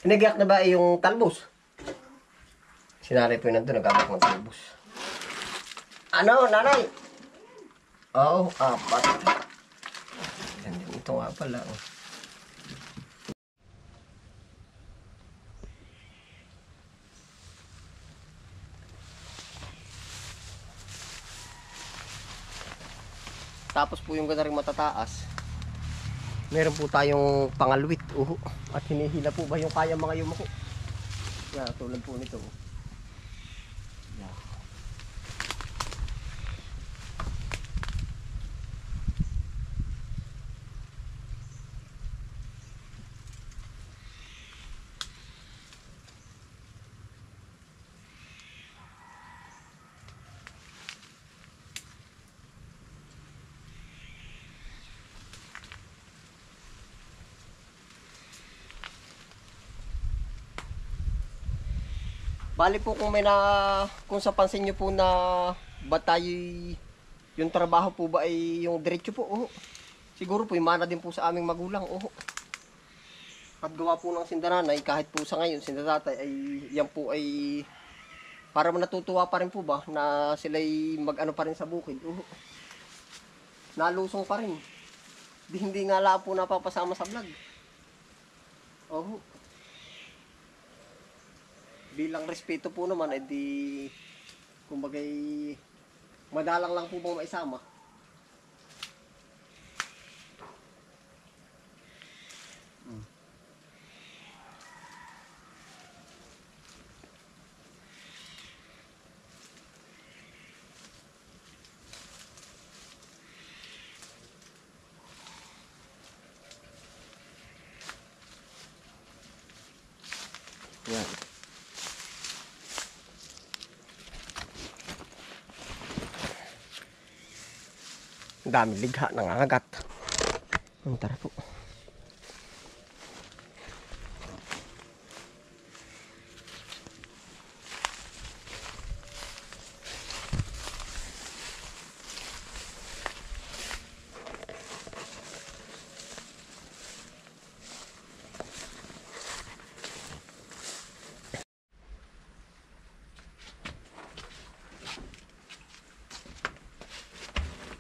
Inagyak na ba yung talbos? Sinari po yun nandun, nagabak ng talbos. Ano, nanay? Oo, apat. Yan din, ito nga pala. Oh. Tapos po yung ganda rin matataas. Meron po tayong pangalwit. At hinihila po ba yung kaya mga yumako? Yan, tulad po nito. Yan. Bali po kung sa pansin nyo po na ba tayo yung trabaho po ba ay yung diretso po, siguro po yung mana din po sa aming magulang, Paggawa po ng sindananay, kahit po sa ngayon, sindatatay ay yan po ay para natutuwa pa rin po ba na sila'y mag-ano pa rin sa bukid, Nalusong pa rin. Hindi nga lang po napapasama sa vlog. Bilang respeto po naman, edi kumbagay madalang lang po bang maisama. Yan. Ang daming ligha, nangangagat. Tara po.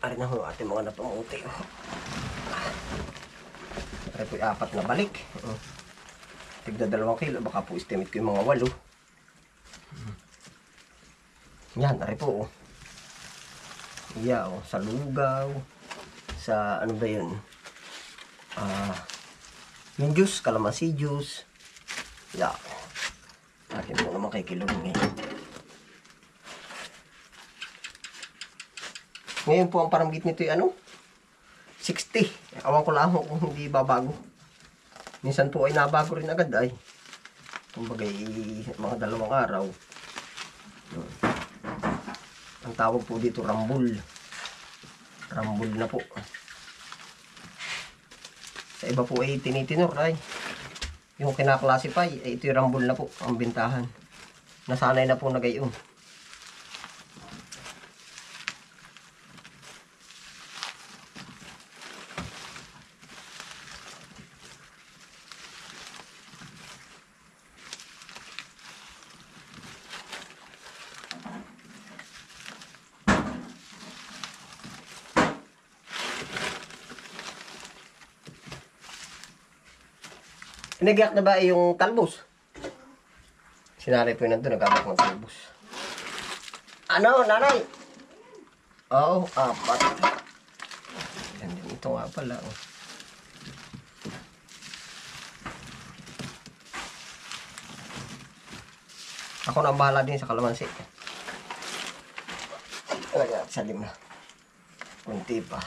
Ari na ho ating mga napamuti. Ari po 4 na balik. Tigda 2 kilo. Baka po estimate ko yung mga 8. Yan, ari po. Sa lugaw. Sa ano ba yun? Yung juice, kalamansi juice. Akin po naman kay kilong ngayon. Ngayon po ang paramgit nito ay 60. Awan ko lang kung hindi babago. Minsan po ay nabago rin agad ay. Kumbaga mga 2 araw. Ang tawag po dito rambul. Rambul na po. Sa iba po ay tinitinor ay. Yung kinaklasify ay ito yung rambul na po ang bintahan. Nasanay na po na gayon. Inagyak na ba yung talbos? Sinari po yun nandun, nagabak ng talbos. Ano, nanay? Oo, 4. Yan din, ito nga pala. Ako na ang bahala din sa kalamansi. Lagyan sa 5. Kunti pa.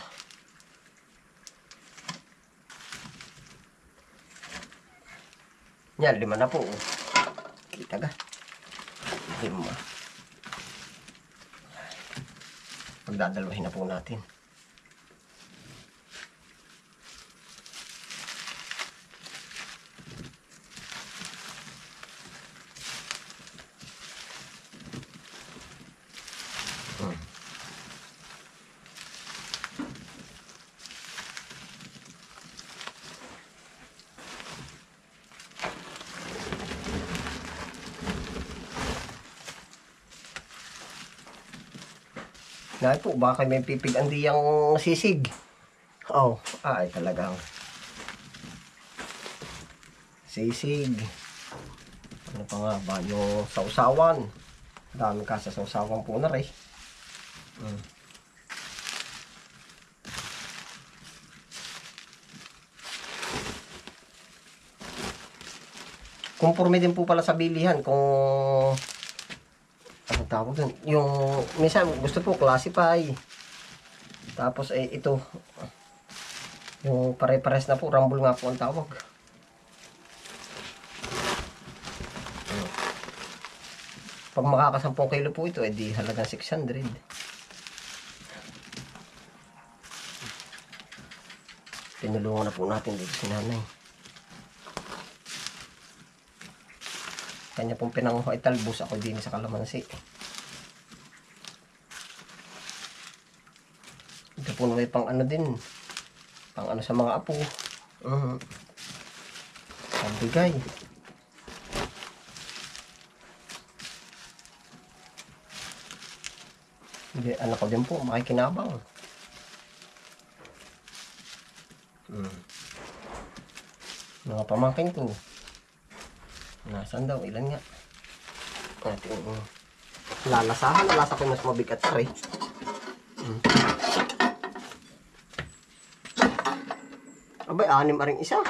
Yan, 5 na po. Kita ka. 5. Pagdadalawahin na po natin. Dahil po, baka may pipigan diyang sisig. Oh, ay talagang sisig. Ano pa nga ba? Yung sausawan. Dami ka sa sausawan po na rin. Kumpurme din po pala sa bilihan kung ano tawag dun. Yung minsan gusto po classify. Tapos ito yung pare-pares na po, rumble nga po ang tawag. Pag makakasampung kilo po ito, di halagang 600. Tinulungan na po natin dito si nanay. Kanya pong pinanguha ay talbos, ako din sa kalamansi. Ito po na may pang ano din. Pang ano sa mga apo. Pambigay. Hindi, anak ko din po, makikinabang. Mga pamangkin ko. Nasaan daw? Ilan nga? Ating lalasahan. Lasa ko mas mabigat pa rin. Abay, 6 aring isa.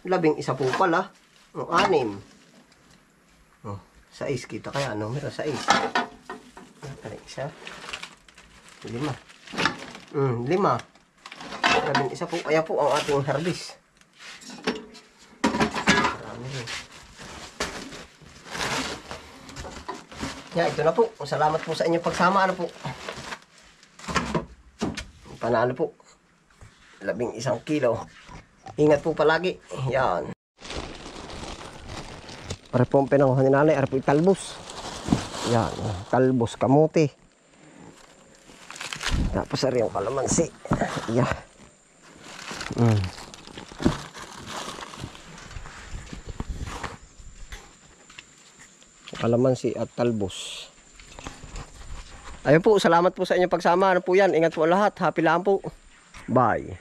11 po pala. 6. 6. Kita kaya numero 6. Aring isa. 5. 5. 11 po. Kaya po ang ating harvest. Ito na po. Salamat po sa inyong pagsama. Ano po? Panalo po. 11 kilo. Ingat po palagi. Yan. Para po ang pinanguhan ni nanay. Para po talbos. Yan. Talbos, kamote. Tapos ari yung kalamansi. Yan. Kalamansi at talbos. Ayun po, salamat po sa inyong pagsama. Ano po yan? Ingat po lahat. Happy lang po. Bye.